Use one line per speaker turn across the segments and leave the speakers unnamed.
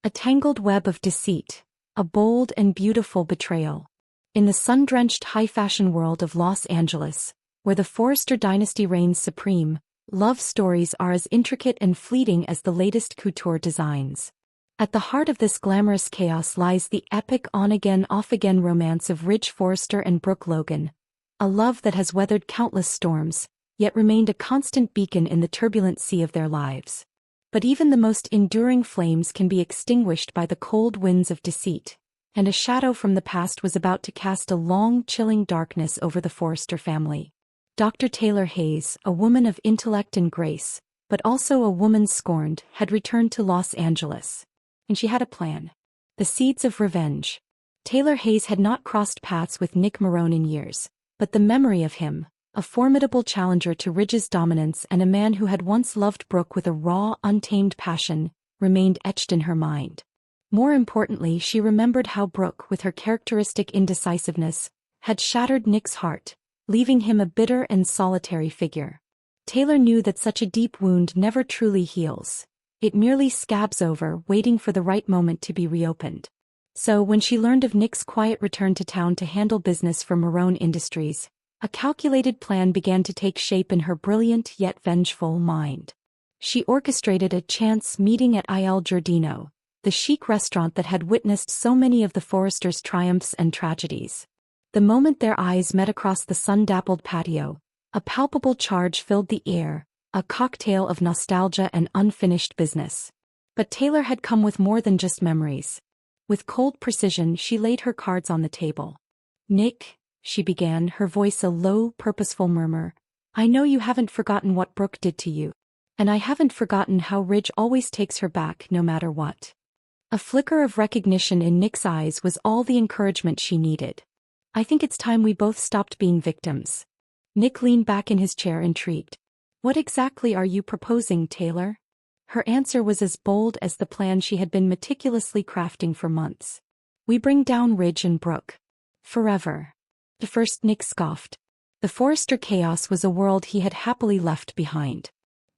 A tangled web of deceit, a bold and beautiful betrayal. In the sun-drenched high-fashion world of Los Angeles, where the Forrester dynasty reigns supreme, love stories are as intricate and fleeting as the latest couture designs. At the heart of this glamorous chaos lies the epic on-again off-again romance of Ridge Forrester and Brooke Logan, a love that has weathered countless storms, yet remained a constant beacon in the turbulent sea of their lives. But even the most enduring flames can be extinguished by the cold winds of deceit, and a shadow from the past was about to cast a long, chilling darkness over the Forrester family. Dr. Taylor Hayes, a woman of intellect and grace, but also a woman scorned, had returned to Los Angeles. And she had a plan. The seeds of revenge. Taylor Hayes had not crossed paths with Nick Marone in years, but the memory of him, a formidable challenger to Ridge's dominance and a man who had once loved Brooke with a raw, untamed passion, remained etched in her mind. More importantly, she remembered how Brooke, with her characteristic indecisiveness, had shattered Nick's heart, leaving him a bitter and solitary figure. Taylor knew that such a deep wound never truly heals. It merely scabs over, waiting for the right moment to be reopened. So when she learned of Nick's quiet return to town to handle business for Marone Industries, a calculated plan began to take shape in her brilliant yet vengeful mind. She orchestrated a chance meeting at Il Giardino, the chic restaurant that had witnessed so many of the Forresters' triumphs and tragedies. The moment their eyes met across the sun-dappled patio, a palpable charge filled the air, a cocktail of nostalgia and unfinished business. But Taylor had come with more than just memories. With cold precision, she laid her cards on the table. "Nick," she began, her voice a low, purposeful murmur, "I know you haven't forgotten what Brooke did to you. And I haven't forgotten how Ridge always takes her back no matter what." A flicker of recognition in Nick's eyes was all the encouragement she needed. "I think it's time we both stopped being victims." Nick leaned back in his chair, intrigued. "What exactly are you proposing, Taylor?" Her answer was as bold as the plan she had been meticulously crafting for months. "We bring down Ridge and Brooke. Forever." At first Nick scoffed. The Forrester chaos was a world he had happily left behind.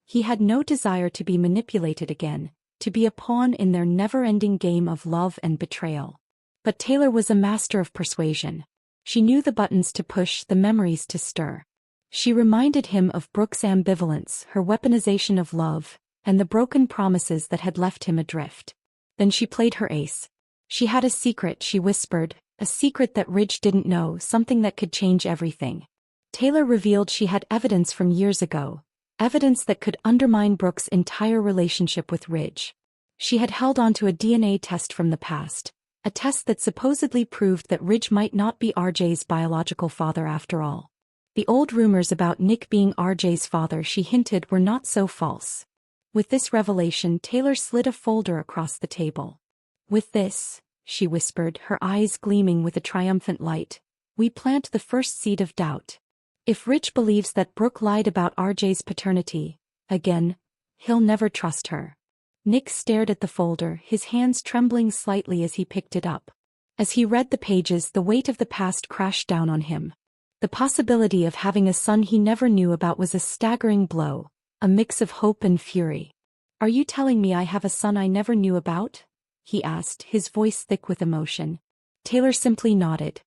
He had no desire to be manipulated again, to be a pawn in their never-ending game of love and betrayal. But Taylor was a master of persuasion. She knew the buttons to push, the memories to stir. She reminded him of Brooke's ambivalence, her weaponization of love, and the broken promises that had left him adrift. Then she played her ace. She had a secret, she whispered, a secret that Ridge didn't know, something that could change everything. Taylor revealed she had evidence from years ago, evidence that could undermine Brooke's entire relationship with Ridge. She had held onto a DNA test from the past, a test that supposedly proved that Ridge might not be RJ's biological father after all. The old rumors about Nick being RJ's father, she hinted, were not so false. With this revelation, Taylor slid a folder across the table. "With this," she whispered, her eyes gleaming with a triumphant light, "we plant the first seed of doubt. If Ridge believes that Brooke lied about RJ's paternity, again, he'll never trust her." Nick stared at the folder, his hands trembling slightly as he picked it up. As he read the pages, the weight of the past crashed down on him. The possibility of having a son he never knew about was a staggering blow, a mix of hope and fury. "Are you telling me I have a son I never knew about?" he asked, his voice thick with emotion. Taylor simply nodded.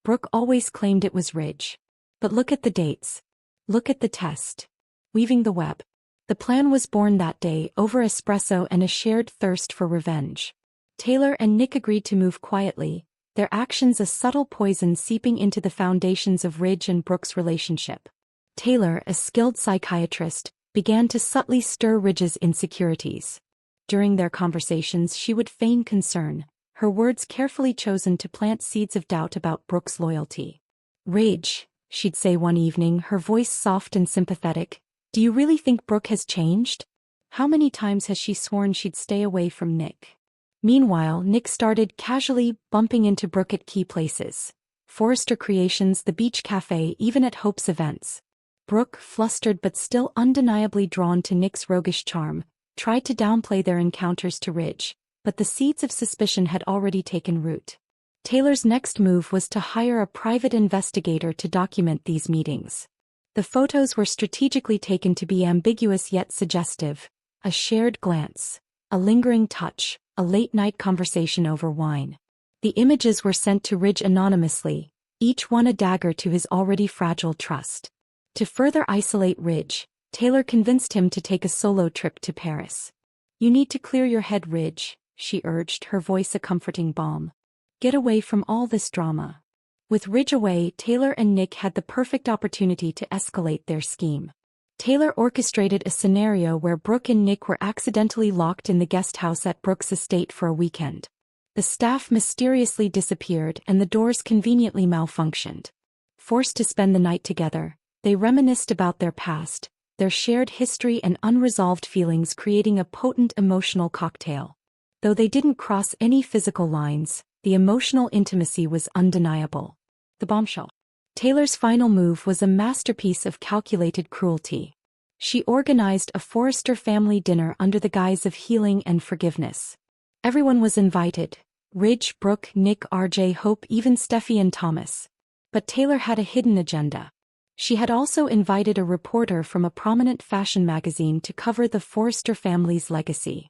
"Brooke always claimed it was Ridge. But look at the dates. Look at the test." Weaving the web. The plan was born that day, over espresso and a shared thirst for revenge. Taylor and Nick agreed to move quietly, their actions a subtle poison seeping into the foundations of Ridge and Brooke's relationship. Taylor, a skilled psychiatrist, began to subtly stir Ridge's insecurities. During their conversations, she would feign concern, her words carefully chosen to plant seeds of doubt about Brooke's loyalty. "Ridge," she'd say one evening, her voice soft and sympathetic, "do you really think Brooke has changed? How many times has she sworn she'd stay away from Nick?" Meanwhile, Nick started casually bumping into Brooke at key places. Forrester Creations, the beach cafe, even at Hope's events. Brooke, flustered but still undeniably drawn to Nick's roguish charm, tried to downplay their encounters to Ridge, but the seeds of suspicion had already taken root. Taylor's next move was to hire a private investigator to document these meetings. The photos were strategically taken to be ambiguous yet suggestive, a shared glance, A lingering touch, a late-night conversation over wine. The images were sent to Ridge anonymously, each one a dagger to his already fragile trust. To further isolate Ridge, Taylor convinced him to take a solo trip to Paris. "You need to clear your head, Ridge," she urged, her voice a comforting balm. "Get away from all this drama." With Ridge away, Taylor and Nick had the perfect opportunity to escalate their scheme. Taylor orchestrated a scenario where Brooke and Nick were accidentally locked in the guest house at Brooke's estate for a weekend. The staff mysteriously disappeared and the doors conveniently malfunctioned. Forced to spend the night together, they reminisced about their past, their shared history and unresolved feelings, creating a potent emotional cocktail. Though they didn't cross any physical lines, the emotional intimacy was undeniable. The bombshell. Taylor's final move was a masterpiece of calculated cruelty. She organized a Forrester family dinner under the guise of healing and forgiveness. Everyone was invited: Ridge, Brooke, Nick, RJ, Hope, even Steffi and Thomas. But Taylor had a hidden agenda. She had also invited a reporter from a prominent fashion magazine to cover the Forrester family's legacy.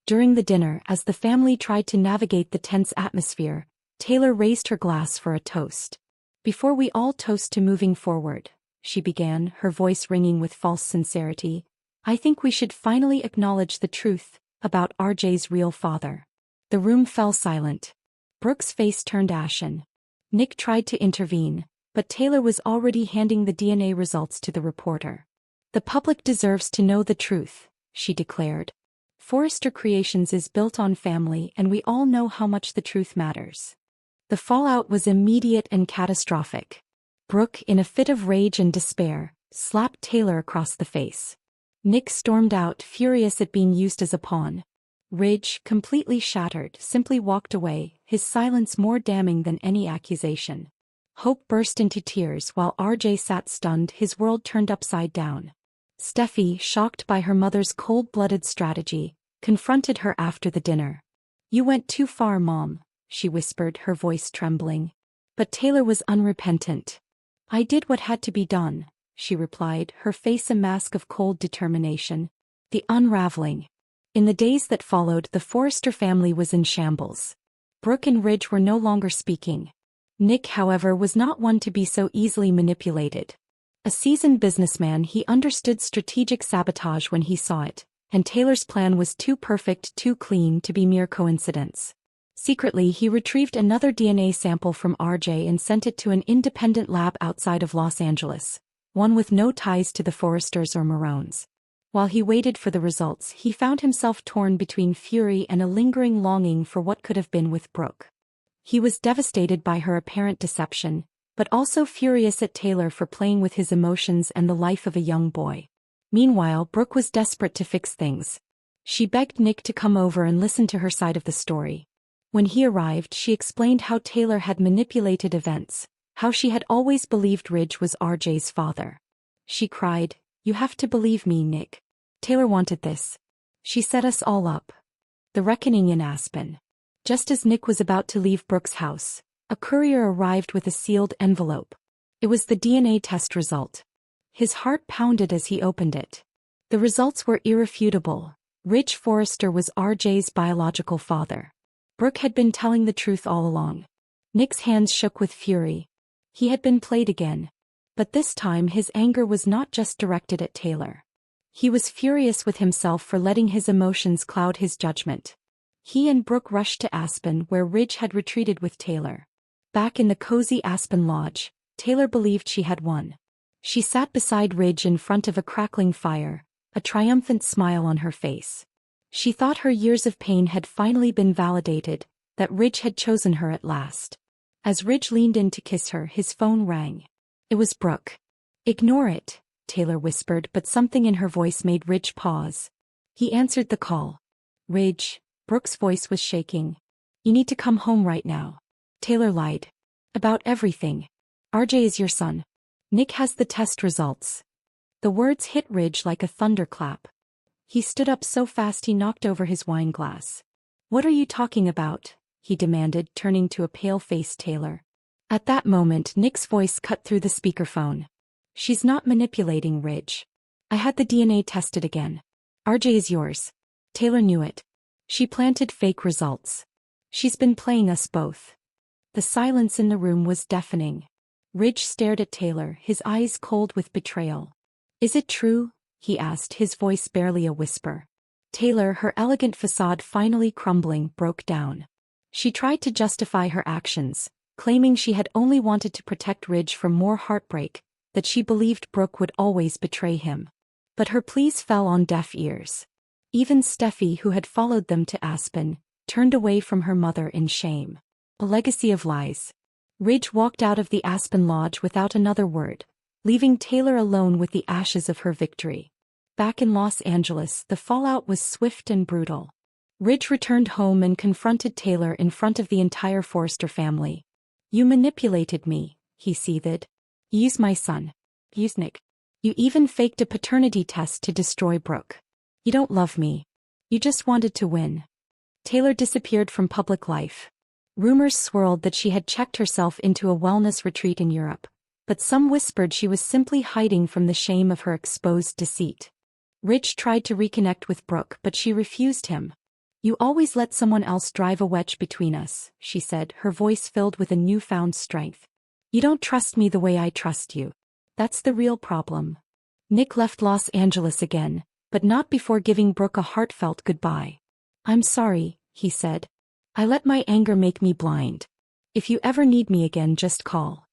During the dinner, as the family tried to navigate the tense atmosphere, Taylor raised her glass for a toast. "Before we all toast to moving forward," she began, her voice ringing with false sincerity, "I think we should finally acknowledge the truth about RJ's real father." The room fell silent. Brooke's face turned ashen. Nick tried to intervene, but Taylor was already handing the DNA results to the reporter. "The public deserves to know the truth," she declared. "Forrester Creations is built on family, and we all know how much the truth matters." The fallout was immediate and catastrophic. Brooke, in a fit of rage and despair, slapped Taylor across the face. Nick stormed out, furious at being used as a pawn. Ridge, completely shattered, simply walked away, his silence more damning than any accusation. Hope burst into tears while RJ sat stunned, his world turned upside down. Steffi, shocked by her mother's cold-blooded strategy, confronted her after the dinner. "You went too far, Mom," she whispered, her voice trembling. But Taylor was unrepentant. "I did what had to be done," she replied, her face a mask of cold determination. The unraveling. In the days that followed, the Forrester family was in shambles. Brooke and Ridge were no longer speaking. Nick, however, was not one to be so easily manipulated. A seasoned businessman, he understood strategic sabotage when he saw it, and Taylor's plan was too perfect, too clean to be mere coincidence. Secretly, he retrieved another DNA sample from RJ and sent it to an independent lab outside of Los Angeles, one with no ties to the Forresters or Marones. While he waited for the results, he found himself torn between fury and a lingering longing for what could have been with Brooke. He was devastated by her apparent deception, but also furious at Taylor for playing with his emotions and the life of a young boy. Meanwhile, Brooke was desperate to fix things. She begged Nick to come over and listen to her side of the story. When he arrived, she explained how Taylor had manipulated events, how she had always believed Ridge was RJ's father. She cried, "You have to believe me, Nick. Taylor wanted this. She set us all up." The reckoning in Aspen. Just as Nick was about to leave Brooke's house, a courier arrived with a sealed envelope. It was the DNA test result. His heart pounded as he opened it. The results were irrefutable. Ridge Forrester was RJ's biological father. Brooke had been telling the truth all along. Nick's hands shook with fury. He had been played again. But this time his anger was not just directed at Taylor. He was furious with himself for letting his emotions cloud his judgment. He and Brooke rushed to Aspen, where Ridge had retreated with Taylor. Back in the cozy Aspen Lodge, Taylor believed she had won. She sat beside Ridge in front of a crackling fire, a triumphant smile on her face. She thought her years of pain had finally been validated, that Ridge had chosen her at last. As Ridge leaned in to kiss her, his phone rang. It was Brooke. "Ignore it," Taylor whispered, but something in her voice made Ridge pause. He answered the call. "Ridge," Brooke's voice was shaking. "You need to come home right now." Taylor lied. "About everything. RJ is your son. Nick has the test results." The words hit Ridge like a thunderclap. He stood up so fast he knocked over his wine glass. "What are you talking about?" he demanded, turning to a pale-faced Taylor. At that moment, Nick's voice cut through the speakerphone. "She's not manipulating, Ridge. I had the DNA tested again. RJ is yours." Taylor knew it. She planted fake results. She's been playing us both. The silence in the room was deafening. Ridge stared at Taylor, his eyes cold with betrayal. Is it true? He asked, his voice barely a whisper. Taylor, her elegant facade finally crumbling, broke down. She tried to justify her actions, claiming she had only wanted to protect Ridge from more heartbreak, that she believed Brooke would always betray him. But her pleas fell on deaf ears. Even Steffi, who had followed them to Aspen, turned away from her mother in shame. A legacy of lies. Ridge walked out of the Aspen Lodge without another word, leaving Taylor alone with the ashes of her victory. Back in Los Angeles, the fallout was swift and brutal. Ridge returned home and confronted Taylor in front of the entire Forrester family. You manipulated me, he seethed. Use my son. Use Nick. You even faked a paternity test to destroy Brooke. You don't love me. You just wanted to win. Taylor disappeared from public life. Rumors swirled that she had checked herself into a wellness retreat in Europe, but some whispered she was simply hiding from the shame of her exposed deceit. Ridge tried to reconnect with Brooke, but she refused him. You always let someone else drive a wedge between us, she said, her voice filled with a newfound strength. You don't trust me the way I trust you. That's the real problem. Nick left Los Angeles again, but not before giving Brooke a heartfelt goodbye. I'm sorry, he said. I let my anger make me blind. If you ever need me again, just call.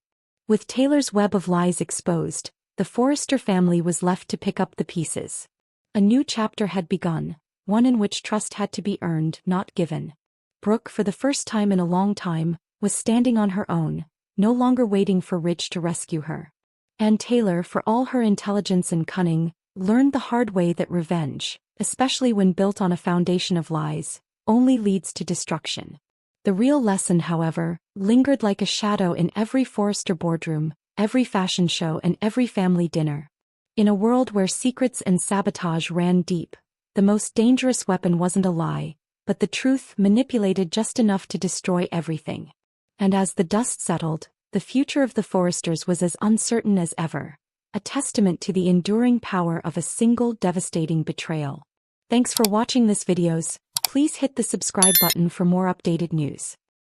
With Taylor's web of lies exposed, the Forrester family was left to pick up the pieces. A new chapter had begun, one in which trust had to be earned, not given. Brooke, for the first time in a long time, was standing on her own, no longer waiting for Ridge to rescue her. And Taylor, for all her intelligence and cunning, learned the hard way that revenge, especially when built on a foundation of lies, only leads to destruction. The real lesson, however, lingered like a shadow in every Forrester boardroom, every fashion show and every family dinner. In a world where secrets and sabotage ran deep, the most dangerous weapon wasn't a lie, but the truth manipulated just enough to destroy everything. And as the dust settled, the future of the Forresters was as uncertain as ever, a testament to the enduring power of a single devastating betrayal. Thanks for watching this videos. Please hit the subscribe button for more updated news.